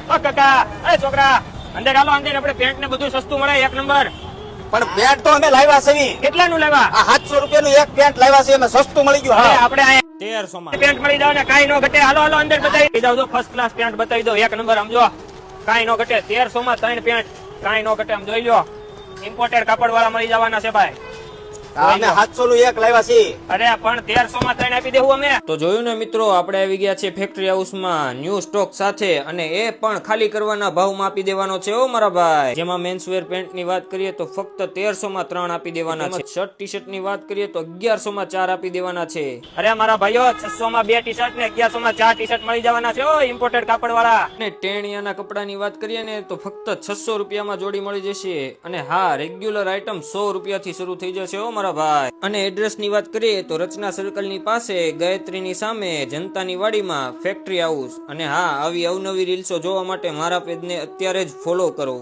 ઓ કાકા, એ છોકરા, અંદર હાલો, અંદર આપણે પેન્ટ ને બધું સસ્તું મળે, એક નંબર. પણ પેન્ટ તો અમે લાવ્યા છે. કેટલાનું લેવા? આ 700 રૂપિયાનું એક પેન્ટ લાવ્યા છે, અમે સસ્તું મળી ગયું. અરે હા, આપણે અહીંયા 1300 માં પેન્ટ મળી જાવ ને, કાંઈ નો ઘટે. હાલો હાલો અંદર બતાવી દઉં, ફર્સ્ટ ક્લાસ પેન્ટ બતાવી દો, એક નંબર. આમ જો, કાંઈ નો ઘટે. 1300 માં 3 પેન્ટ, કાંઈ નો ઘટે. આમ જોઈ લો, ઇમ્પોર્ટેડ કાપડ વાળા મળી જવાના છે ભાઈ. અમે 700 નું એક લાવ્યા છે. અરે પણ 1300 માં 3 આપી દેવું અમે. તો જોયું ને મિત્રો, આપણે આવી ગયા છે ફેક્ટરી હાઉસમાં ન્યૂ સ્ટોક સાથે, અને એ પણ ખાલી કરવાના ભાવમાં આપી દેવાનો છે ઓ મારા ભાઈ. જેમાં મેન્સવેર પેન્ટ ની વાત કરીએ તો ફક્ત 1300 માં 3 આપી દેવાના છે. શર્ટ ટી શર્ટ ની વાત કરીએ તો 1100 માં 4 આપી દેવાના છે. અરે મારા ભાઈઓ, 600 માં 2 ટી શર્ટ ને 1100 માં 4 ટી શર્ટ મળી જવાના છે ઓ, ઇમ્પોર્ટેડ કાપડ વાળા. અને ટેણિયાના કપડાની વાત કરીએ ને તો ફક્ત 600 રૂપિયામાં જોડી મળી જશે. અને હા, રેગ્યુલર આઇટમ 100 રૂપિયાથી શરૂ થઈ જશે ઓ મારા ભાઈ. અને એડ્રેસ ની વાત કરીએ તો રચના સર્કલ ની પાસે ગાયત્રીની સામે જનતાની વાડીમાં ફેક્ટરી હાઉસ. અને હા, આવી અવનવી રીલ્સો જોવા માટે મારા પેજને અત્યારે જ ફોલો કરો.